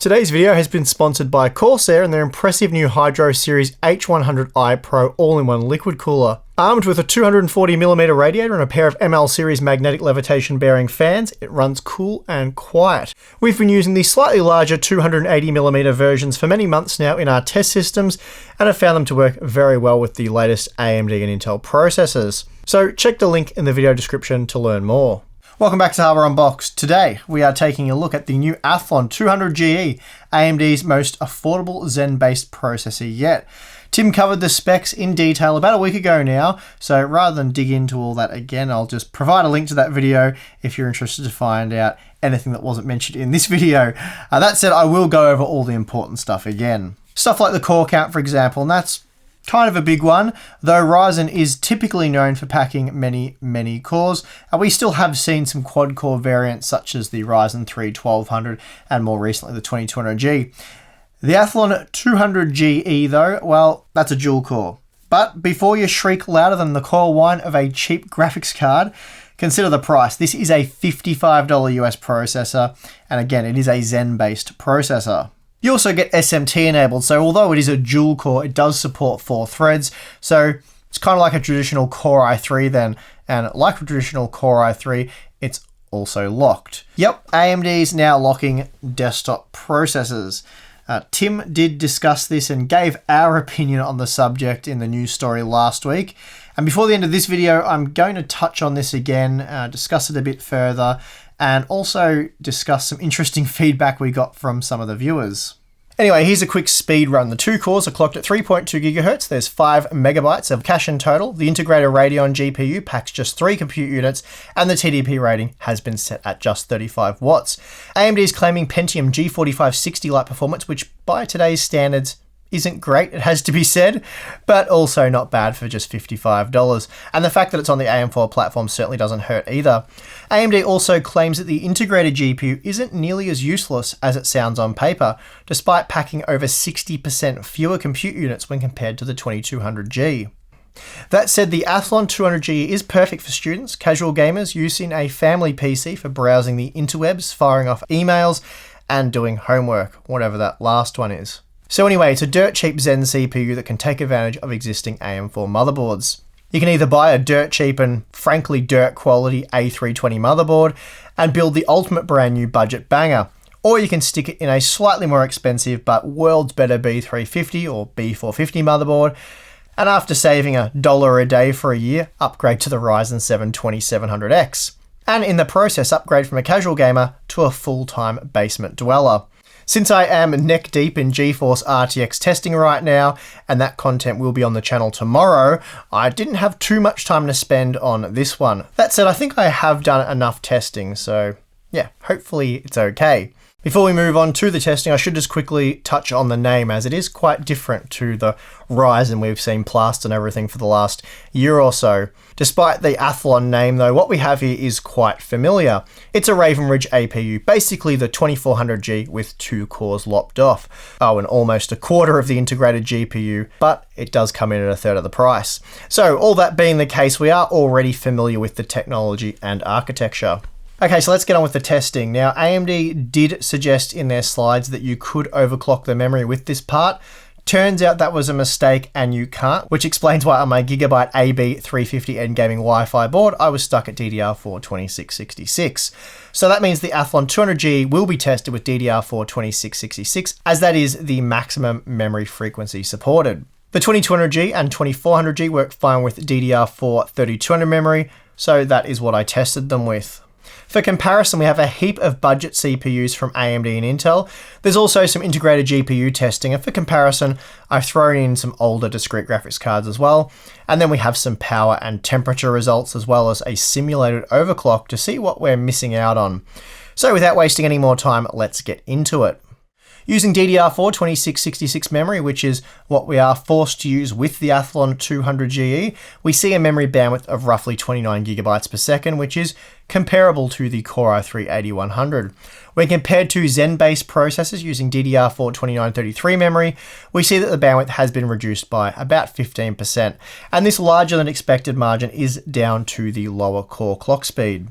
Today's video has been sponsored by Corsair and their impressive new Hydro Series H100i Pro all-in-one liquid cooler. Armed with a 240mm radiator and a pair of ML Series magnetic levitation bearing fans, it runs cool and quiet. We've been using the slightly larger 280mm versions for many months now in our test systems and have found them to work very well with the latest AMD and Intel processors. So check the link in the video description to learn more. Welcome back to Hardware Unboxed. Today we are taking a look at the new Athlon 200GE, AMD's most affordable Zen-based processor yet. Tim covered the specs in detail about a week ago now, so rather than dig into all that again, I'll just provide a link to that video if you're interested to find out anything that wasn't mentioned in this video. That said, I will go over all the important stuff again. Stuff like the core count, for example, and that's kind of a big one, though Ryzen is typically known for packing many cores, and we still have seen some quad-core variants such as the Ryzen 3 1200 and more recently the 2200G. The Athlon 200GE though, well, that's a dual core. But before you shriek louder than the core whine of a cheap graphics card, consider the price. This is a $55 US processor, and again, it is a Zen-based processor. You also get SMT enabled, so although it is a dual core, it does support 4 threads, so it's kind of like a traditional Core i3 then, and like a traditional Core i3, it's also locked. Yep, AMD's now locking desktop processors. Tim did discuss this and gave our opinion on the subject in the news story last week. And before the end of this video, I'm going to touch on this again, discuss it a bit further, and also discuss some interesting feedback we got from some of the viewers. Anyway, here's a quick speed run. The two cores are clocked at 3.2 GHz. There's 5 MB of cache in total. The integrated Radeon GPU packs just 3 compute units, and the TDP rating has been set at just 35 watts. AMD is claiming Pentium G4560 like performance, which by today's standards isn't great, it has to be said, but also not bad for just $55. And the fact that it's on the AM4 platform certainly doesn't hurt either. AMD also claims that the integrated GPU isn't nearly as useless as it sounds on paper, despite packing over 60% fewer compute units when compared to the 2200G. That said, the Athlon 200GE is perfect for students, casual gamers, using a family PC for browsing the interwebs, firing off emails, and doing homework, whatever that last one is. So anyway, it's a dirt cheap Zen CPU that can take advantage of existing AM4 motherboards. You can either buy a dirt cheap and frankly dirt quality A320 motherboard and build the ultimate brand new budget banger, or you can stick it in a slightly more expensive but world's better B350 or B450 motherboard, and after saving $1 a day for a year, upgrade to the Ryzen 7 2700X, and in the process upgrade from a casual gamer to a full-time basement dweller. Since I am neck deep in GeForce RTX testing right now, and that content will be on the channel tomorrow, I didn't have too much time to spend on this one. That said, I think I have done enough testing, so yeah, hopefully it's okay. Before we move on to the testing, I should just quickly touch on the name, as it is quite different to the Ryzen we've seen plastered and everything for the last year or so. Despite the Athlon name though, what we have here is quite familiar. It's a Raven Ridge APU, basically the 2400G with 2 cores lopped off. Oh, and almost a quarter of the integrated GPU, but it does come in at a third of the price. So all that being the case, we are already familiar with the technology and architecture. Okay, so let's get on with the testing. Now, AMD did suggest in their slides that you could overclock the memory with this part. Turns out that was a mistake and you can't, which explains why on my Gigabyte AB350N gaming Wi-Fi board, I was stuck at DDR4 2666. So that means the Athlon 200G will be tested with DDR4 2666, as that is the maximum memory frequency supported. The 2200G and 2400G work fine with DDR4 3200 memory, so that is what I tested them with. For comparison, we have a heap of budget CPUs from AMD and Intel. There's also some integrated GPU testing, and for comparison, I've thrown in some older discrete graphics cards as well. And then we have some power and temperature results, as well as a simulated overclock to see what we're missing out on. So without wasting any more time, let's get into it. Using DDR4 2666 memory, which is what we are forced to use with the Athlon 200GE, we see a memory bandwidth of roughly 29 GB per second, which is comparable to the Core i3 8100. When compared to Zen-based processors using DDR4 2933 memory, we see that the bandwidth has been reduced by about 15%, and this larger than expected margin is down to the lower core clock speed.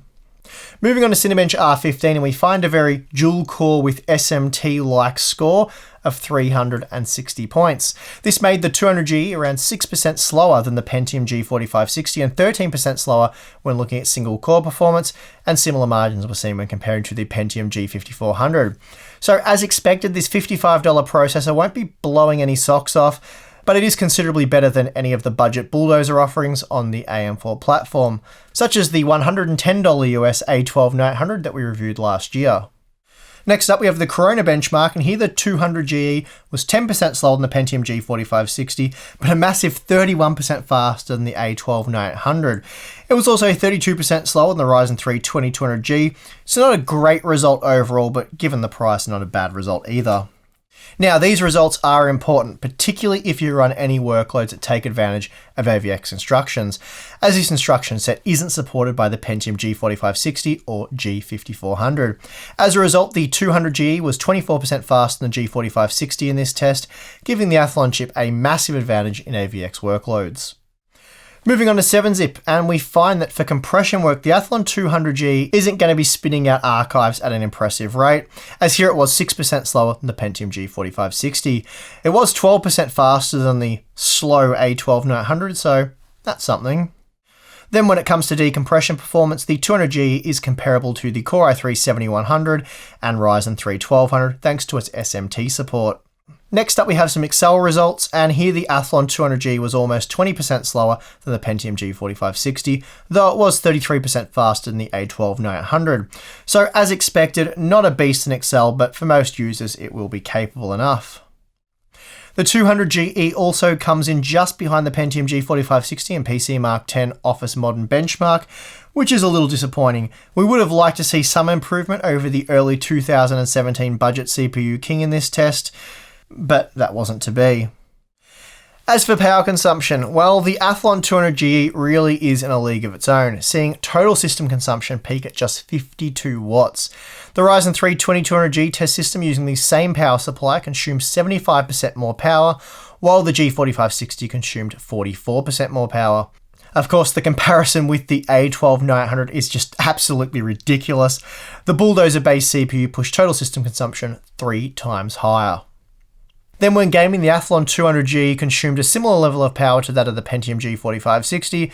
Moving on to Cinebench R15, and we find a very dual core with SMT-like score of 360 points. This made the 200GE around 6% slower than the Pentium G4560 and 13% slower when looking at single core performance, and similar margins were seen when comparing to the Pentium G5400. So as expected, this $55 processor won't be blowing any socks off, but it is considerably better than any of the budget bulldozer offerings on the AM4 platform, such as the $110 US A12900 that we reviewed last year. Next up, we have the Corona benchmark, and here the 200GE was 10% slower than the Pentium G4560, but a massive 31% faster than the A12900. It was also 32% slower than the Ryzen 3 2200G, so not a great result overall, but given the price, not a bad result either. Now, these results are important, particularly if you run any workloads that take advantage of AVX instructions, as this instruction set isn't supported by the Pentium G4560 or G5400. As a result, the 200GE was 24% faster than the G4560 in this test, giving the Athlon chip a massive advantage in AVX workloads. Moving on to 7-zip, and we find that for compression work, the Athlon 200GE isn't going to be spinning out archives at an impressive rate, as here it was 6% slower than the Pentium G4560. It was 12% faster than the slow A12900, so that's something. Then when it comes to decompression performance, the 200GE is comparable to the Core i3-7100 and Ryzen 3 1200 thanks to its SMT support. Next up, we have some Excel results, and here the Athlon 200GE was almost 20% slower than the Pentium G4560, though it was 33% faster than the A12900. So as expected, not a beast in Excel, but for most users it will be capable enough. The 200GE also comes in just behind the Pentium G4560 and PC Mark 10 Office Modern benchmark, which is a little disappointing. We would have liked to see some improvement over the early 2017 budget CPU king in this test, but that wasn't to be. As for power consumption, well, the Athlon 200GE really is in a league of its own, seeing total system consumption peak at just 52 watts. The Ryzen 3 2200G test system using the same power supply consumed 75% more power, while the G4560 consumed 44% more power. Of course, the comparison with the A12900 is just absolutely ridiculous. The Bulldozer-based CPU pushed total system consumption 3 times higher. Then when gaming, the Athlon 200GE consumed a similar level of power to that of the Pentium G4560,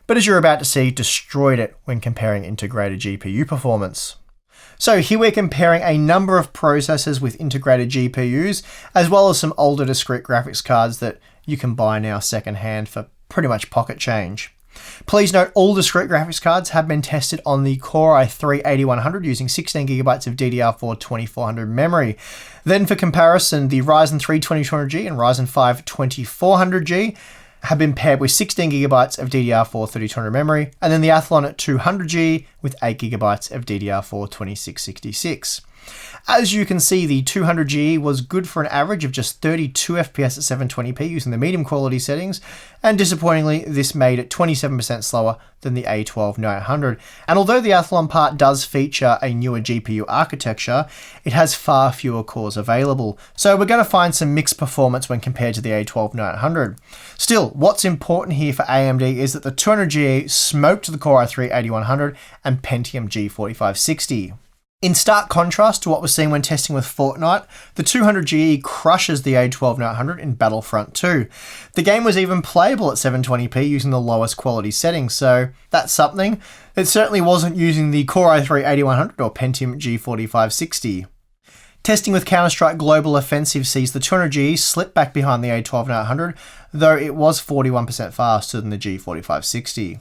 but as you're about to see, destroyed it when comparing integrated GPU performance. So here we're comparing a number of processors with integrated GPUs, as well as some older discrete graphics cards that you can buy now secondhand for pretty much pocket change. Please note all discrete graphics cards have been tested on the Core i3-8100 using 16GB of DDR4 2400 memory. Then for comparison, the Ryzen 3 2200G and Ryzen 5 2400G have been paired with 16GB of DDR4 3200 memory, and then the Athlon 200G with 8GB of DDR4 2666. As you can see, the 200GE was good for an average of just 32 FPS at 720p using the medium quality settings, and disappointingly, this made it 27% slower than the A12900. And although the Athlon part does feature a newer GPU architecture, it has far fewer cores available, so we're going to find some mixed performance when compared to the A12900. Still, what's important here for AMD is that the 200GE smoked the Core i3-8100 and Pentium G4560. In stark contrast to what was seen when testing with Fortnite, the 200GE crushes the A12900 in Battlefront 2. The game was even playable at 720p using the lowest quality settings, so that's something. It certainly wasn't using the Core i3-8100 or Pentium G4560. Testing with Counter-Strike Global Offensive sees the 200GE slip back behind the A12900, though it was 41% faster than the G4560.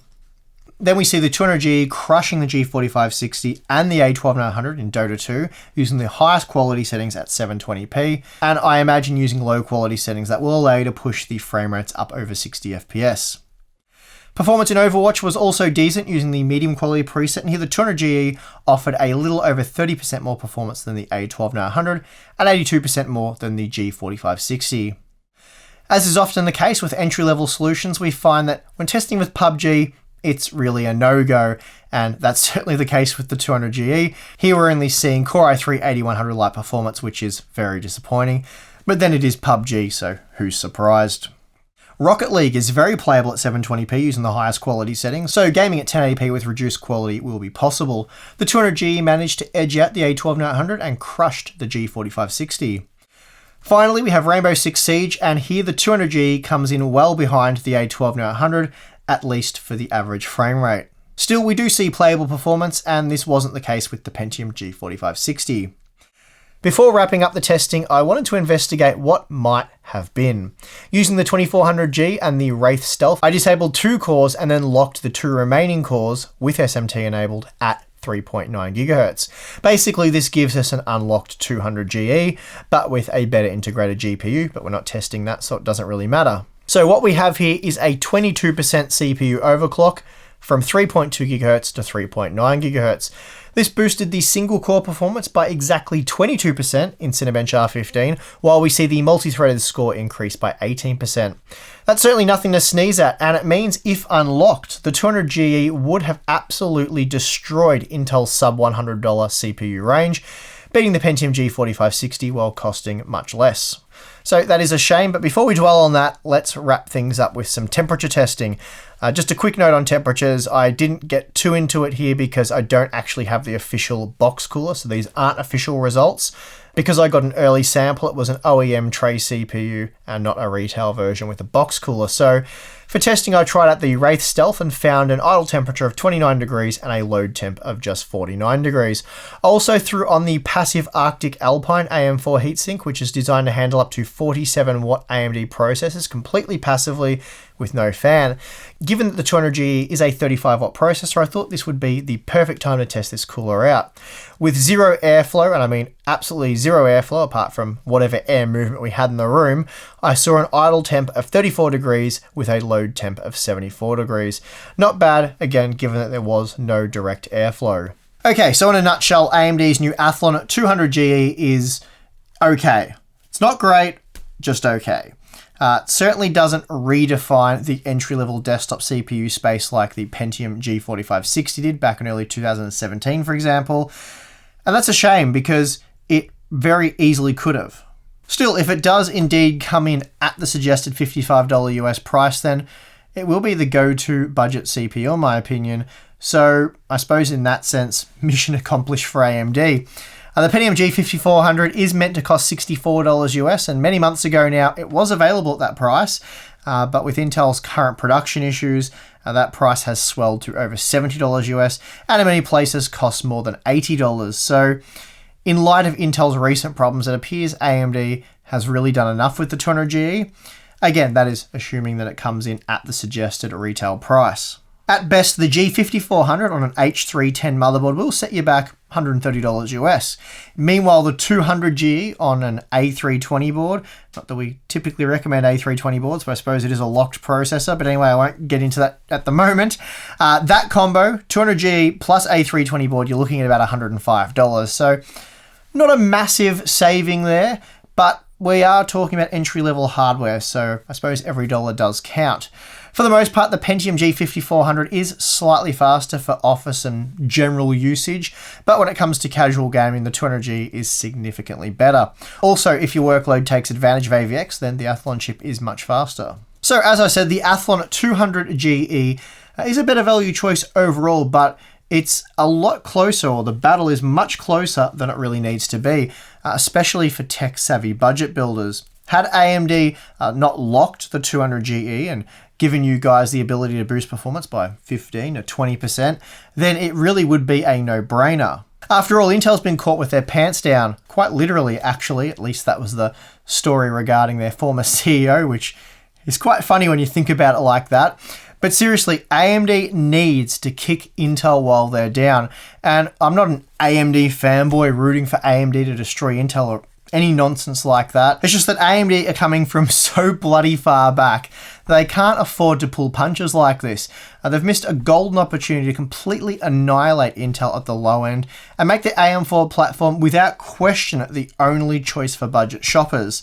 Then we see the 200GE crushing the G4560 and the A12900 in Dota 2 using the highest quality settings at 720p, and I imagine using low quality settings that will allow you to push the frame rates up over 60 FPS. Performance in Overwatch was also decent using the medium quality preset, and here the 200GE offered a little over 30% more performance than the A12900 and 82% more than the G4560. As is often the case with entry-level solutions, we find that when testing with PUBG, it's really a no-go, and that's certainly the case with the 200GE. Here we're only seeing Core i3-8100 like performance, which is very disappointing, but then it is PUBG, so who's surprised? Rocket League is very playable at 720p using the highest quality settings, so gaming at 1080p with reduced quality will be possible. The 200GE managed to edge out the A12900 and crushed the G4560. Finally, we have Rainbow Six Siege, and here the 200GE comes in well behind the A12900, at least for the average frame rate. Still, we do see playable performance, and this wasn't the case with the Pentium G4560. Before wrapping up the testing, I wanted to investigate what might have been. Using the 2400G and the Wraith Stealth, I disabled 2 cores and then locked the 2 remaining cores with SMT enabled at 3.9 GHz. Basically, this gives us an unlocked 200GE, but with a better integrated GPU, but we're not testing that, so it doesn't really matter. So what we have here is a 22% CPU overclock from 3.2 GHz to 3.9 GHz. This boosted the single core performance by exactly 22% in Cinebench R15, while we see the multi-threaded score increase by 18%. That's certainly nothing to sneeze at, and it means if unlocked, the 200GE would have absolutely destroyed Intel's sub $100 CPU range, beating the Pentium G4560 while costing much less. So that is a shame, but before we dwell on that, let's wrap things up with some temperature testing. Just a quick note on temperatures, I didn't get too into it here because I don't actually have the official box cooler, so these aren't official results. Because I got an early sample, it was an OEM tray CPU and not a retail version with a box cooler. So for testing, I tried out the Wraith Stealth and found an idle temperature of 29 degrees and a load temp of just 49 degrees. I also threw on the passive Arctic Alpine AM4 heatsink, which is designed to handle up to 47 watt AMD processors completely passively with no fan. Given that the 200GE is a 35 watt processor, I thought this would be the perfect time to test this cooler out. With zero airflow, and I mean absolutely zero airflow apart from whatever air movement we had in the room, I saw an idle temp of 34 degrees with a load temp of 74 degrees. Not bad, again, given that there was no direct airflow. Okay, so in a nutshell, AMD's new Athlon 200GE is okay. It's not great, just okay. It certainly doesn't redefine the entry-level desktop CPU space like the Pentium G4560 did back in early 2017, for example. And that's a shame because it very easily could have. Still, if it does indeed come in at the suggested $55 US price, then it will be the go-to budget CPU in my opinion. So I suppose in that sense, mission accomplished for AMD. The Pentium G5400 is meant to cost $64 US, and many months ago now it was available at that price, but with Intel's current production issues, that price has swelled to over $70 US, and in many places costs more than $80. So in light of Intel's recent problems, it appears AMD has really done enough with the 200GE. Again, that is assuming that it comes in at the suggested retail price. At best, the G5400 on an H310 motherboard will set you back $130 US. Meanwhile, the 200GE on an A320 board, not that we typically recommend A320 boards, but I suppose it is a locked processor, but anyway, I won't get into that at the moment. That combo, 200GE plus A320 board, you're looking at about $105. So not a massive saving there, but we are talking about entry-level hardware, so I suppose every dollar does count. For the most part, the Pentium G5400 is slightly faster for office and general usage, but when it comes to casual gaming, the 200G is significantly better. Also, if your workload takes advantage of AVX, then the Athlon chip is much faster. So as I said, the Athlon 200GE is a better value choice overall, but it's a lot closer, or the battle is much closer than it really needs to be, especially for tech-savvy budget builders. Had AMD not locked the 200GE and given you guys the ability to boost performance by 15 or 20%, then it really would be a no-brainer. After all, Intel's been caught with their pants down, quite literally actually, at least that was the story regarding their former CEO, which is quite funny when you think about it like that. But seriously, AMD needs to kick Intel while they're down. And I'm not an AMD fanboy rooting for AMD to destroy Intel or any nonsense like that. It's just that AMD are coming from so bloody far back that they can't afford to pull punches like this. They've missed a golden opportunity to completely annihilate Intel at the low end and make the AM4 platform without question the only choice for budget shoppers.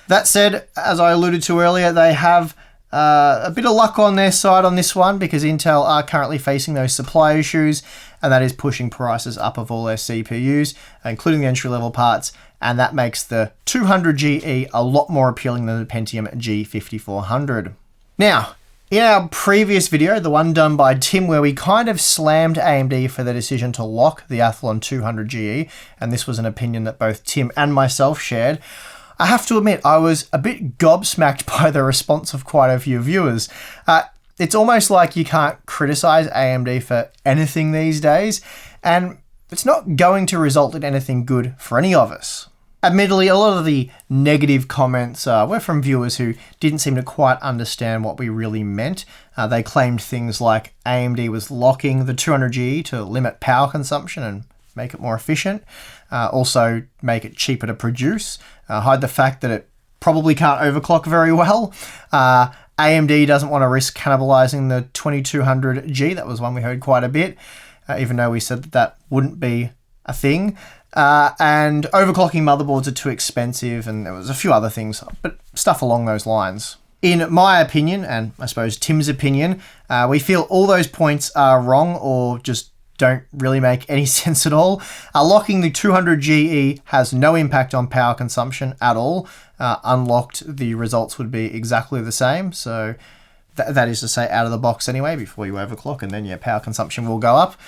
That said, as I alluded to earlier, they have a bit of luck on their side on this one because Intel are currently facing those supply issues, and that is pushing prices up of all their CPUs, including the entry-level parts, and that makes the 200GE a lot more appealing than the Pentium G5400. Now, in our previous video, the one done by Tim, where we kind of slammed AMD for their decision to lock the Athlon 200GE, and this was an opinion that both Tim and myself shared, I have to admit I was a bit gobsmacked by the response of quite a few viewers. It's almost like you can't criticize AMD for anything these days, and it's not going to result in anything good for any of us. Admittedly, a lot of the negative comments were from viewers who didn't seem to quite understand what we really meant. They claimed things like AMD was locking the 200GE to limit power consumption and make it more efficient, also make it cheaper to produce, hide the fact that it probably can't overclock very well. AMD doesn't want to risk cannibalizing the 2200G. That was one we heard quite a bit, even though we said that that wouldn't be a thing. And overclocking motherboards are too expensive, and there was a few other things, but stuff along those lines. In my opinion, and I suppose Tim's opinion, we feel all those points are wrong or just don't really make any sense at all. Locking the 200GE has no impact on power consumption at all. Unlocked, the results would be exactly the same. So that is to say, out of the box anyway, before you overclock, and then your power consumption will go up.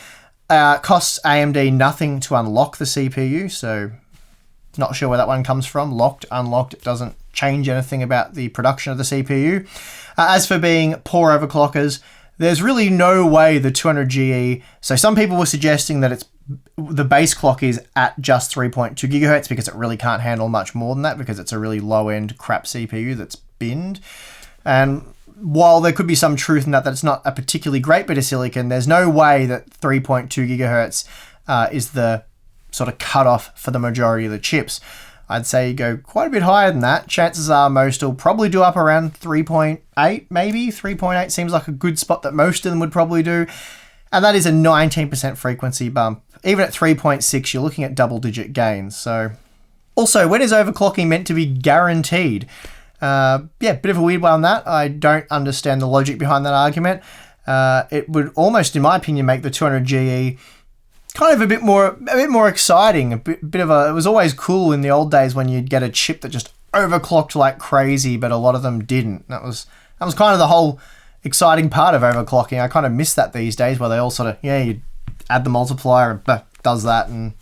Costs AMD nothing to unlock the CPU, so not sure where that one comes from. Locked, unlocked, it doesn't change anything about the production of the CPU. As for being poor overclockers, there's really no way the 200GE... So some people were suggesting that the base clock is at just 3.2 gigahertz because it really can't handle much more than that because it's a really low-end crap CPU that's binned. And while there could be some truth in that it's not a particularly great bit of silicon, there's no way that 3.2 gigahertz is the sort of cutoff for the majority of the chips. I'd say you go quite a bit higher than that. Chances are most will probably do up around 3.8, maybe. 3.8 seems like a good spot that most of them would probably do. And that is a 19% frequency bump. Even at 3.6, you're looking at double-digit gains. So, also, when is overclocking meant to be guaranteed? Bit of a weird one on that. I don't understand the logic behind that argument. It would almost, in my opinion, make the 200GE kind of a bit more exciting. It was always cool in the old days when you'd get a chip that just overclocked like crazy, but a lot of them didn't. That was kind of the whole exciting part of overclocking. I kind of miss that these days, where they all sort of, you add the multiplier and does that. And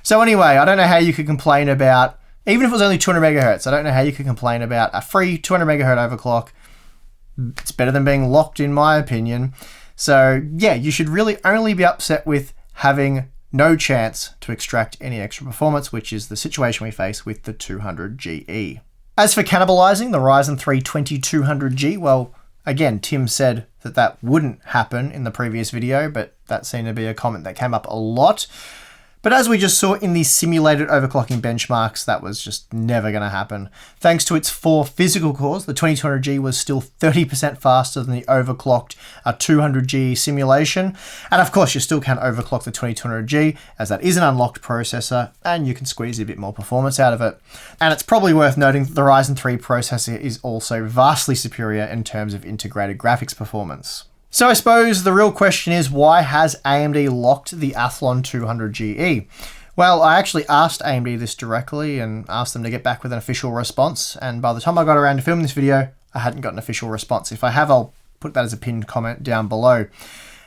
so anyway, I don't know how you could complain about, even if it was only 200 megahertz, I don't know how you could complain about a free 200 megahertz overclock. It's better than being locked, in my opinion. So yeah, you should really only be upset with having no chance to extract any extra performance, which is the situation we face with the 200GE. As for cannibalizing the Ryzen 3 2200G, well, again, Tim said that wouldn't happen in the previous video, but that seemed to be a comment that came up a lot. But as we just saw in the simulated overclocking benchmarks, that was just never going to happen. Thanks to its 4 physical cores, the 2200G was still 30% faster than the overclocked 200G simulation. And of course, you still can't overclock the 2200G, as that is an unlocked processor, and you can squeeze a bit more performance out of it. And it's probably worth noting that the Ryzen 3 processor is also vastly superior in terms of integrated graphics performance. So I suppose the real question is, why has AMD locked the Athlon 200GE? Well, I actually asked AMD this directly and asked them to get back with an official response, and by the time I got around to filming this video, I hadn't got an official response. If I have, I'll put that as a pinned comment down below.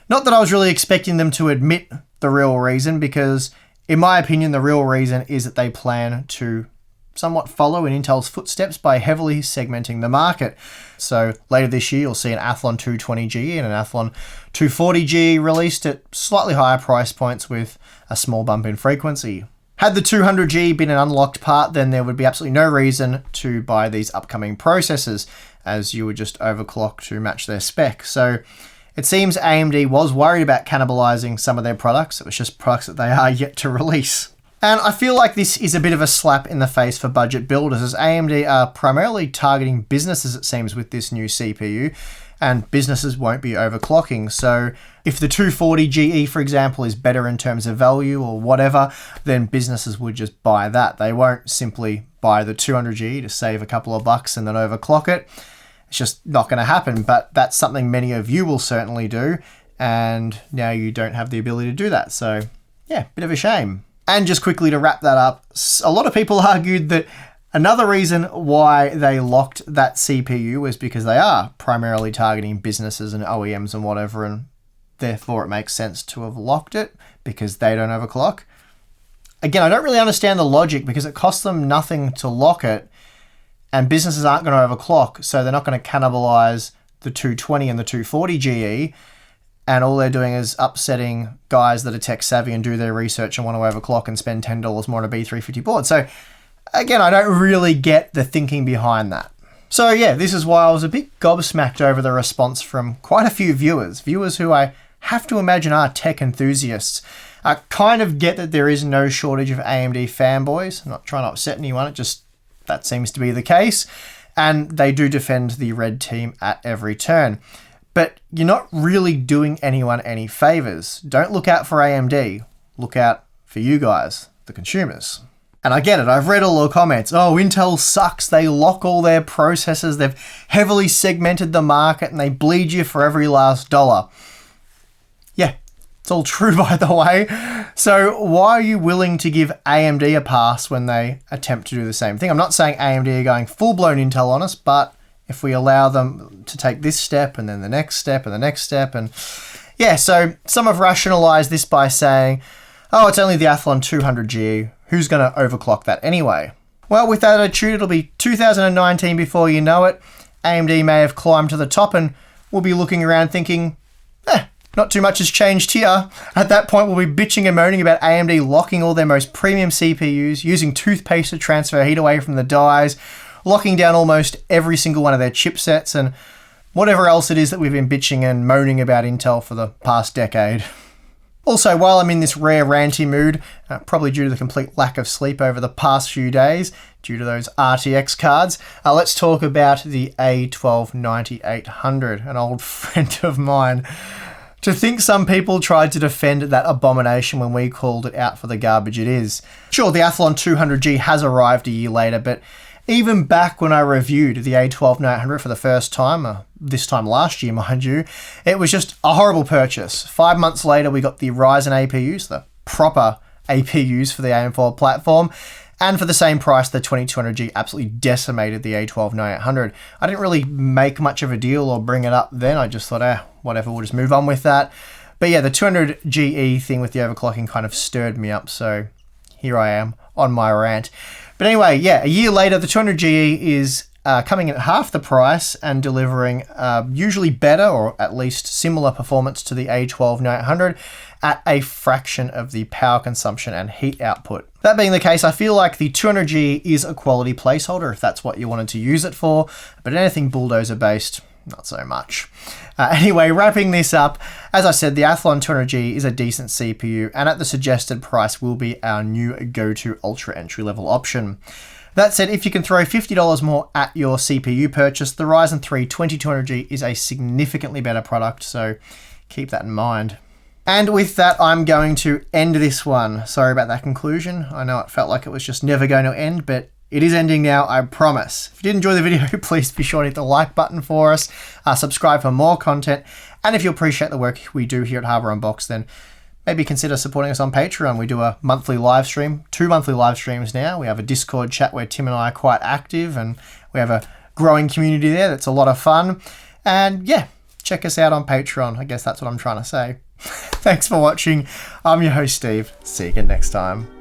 Not that I was really expecting them to admit the real reason, because in my opinion, the real reason is that they plan to somewhat follow in Intel's footsteps by heavily segmenting the market. So later this year, you'll see an Athlon 220GE and an Athlon 240GE released at slightly higher price points with a small bump in frequency. Had the 200G been an unlocked part, then there would be absolutely no reason to buy these upcoming processors, as you would just overclock to match their spec. So it seems AMD was worried about cannibalizing some of their products. It was just products that they are yet to release. And I feel like this is a bit of a slap in the face for budget builders, as AMD are primarily targeting businesses, it seems, with this new CPU, and businesses won't be overclocking. So if the 240GE, for example, is better in terms of value or whatever, then businesses would just buy that. They won't simply buy the 200GE to save a couple of bucks and then overclock it. It's just not going to happen, but that's something many of you will certainly do, and now you don't have the ability to do that. So yeah, bit of a shame. And just quickly to wrap that up, a lot of people argued that Another reason why they locked that CPU was because they are primarily targeting businesses and OEMs and whatever, and therefore it makes sense to have locked it because they don't overclock. Again, I don't really understand the logic because it costs them nothing to lock it and businesses aren't going to overclock, so they're not going to cannibalize the 220 and the 240GE, and all they're doing is upsetting guys that are tech savvy and do their research and want to overclock and spend $10 more on a B350 board. So again, I don't really get the thinking behind that. So yeah, this is why I was a bit gobsmacked over the response from quite a few viewers who I have to imagine are tech enthusiasts. I kind of get that there is no shortage of AMD fanboys. I'm not trying to upset anyone, it just that seems to be the case. And they do defend the red team at every turn. But you're not really doing anyone any favors. Don't look out for AMD. Look out for you guys, the consumers. And I get it, I've read all the comments. Oh, Intel sucks, they lock all their processors, they've heavily segmented the market and they bleed you for every last dollar. Yeah, it's all true, by the way. So why are you willing to give AMD a pass when they attempt to do the same thing? I'm not saying AMD are going full-blown Intel on us, but if we allow them to take this step and then the next step and the next step, and yeah, so some have rationalized this by saying, oh, it's only the Athlon 200GE, who's going to overclock that anyway? Well, with that attitude, it'll be 2019 before you know it. AMD may have climbed to the top and we'll be looking around thinking, not too much has changed here. At that point, we'll be bitching and moaning about AMD locking all their most premium CPUs, using toothpaste to transfer heat away from the dies, locking down almost every single one of their chipsets, and whatever else it is that we've been bitching and moaning about Intel for the past decade. Also, while I'm in this rare ranty mood, probably due to the complete lack of sleep over the past few days, due to those RTX cards, let's talk about the A12 an old friend of mine. To think some people tried to defend that abomination when we called it out for the garbage it is. Sure, the Athlon 200G has arrived a year later, but even back when I reviewed the A12 for the first time, this time last year, mind you, it was just a horrible purchase. 5 months later, we got the Ryzen APUs, the proper APUs for the AM4 platform, and for the same price, the 2200G absolutely decimated the A12 I didn't really make much of a deal or bring it up then. I just thought, whatever, we'll just move on with that. But yeah, the 200GE thing with the overclocking kind of stirred me up, so here I am on my rant. But anyway, yeah, a year later, the 200GE is coming in at half the price and delivering usually better or at least similar performance to the A12 at a fraction of the power consumption and heat output. That being the case, I feel like the 200GE is a quality placeholder if that's what you wanted to use it for, but anything bulldozer based, not so much. Anyway, wrapping this up, as I said, the Athlon 200GE is a decent CPU and at the suggested price will be our new go-to ultra entry-level option. That said, if you can throw $50 more at your CPU purchase, the Ryzen 3 2200G is a significantly better product, so keep that in mind. And with that, I'm going to end this one. Sorry about that conclusion. I know it felt like it was just never going to end, but it is ending now, I promise. If you did enjoy the video, please be sure to hit the like button for us, subscribe for more content, and if you appreciate the work we do here at Hardware Unboxed, then maybe consider supporting us on Patreon. We do a monthly live stream, 2 monthly live streams now. We have a Discord chat where Tim and I are quite active, and we have a growing community there that's a lot of fun. And yeah, check us out on Patreon. I guess that's what I'm trying to say. Thanks for watching. I'm your host, Steve. See you again next time.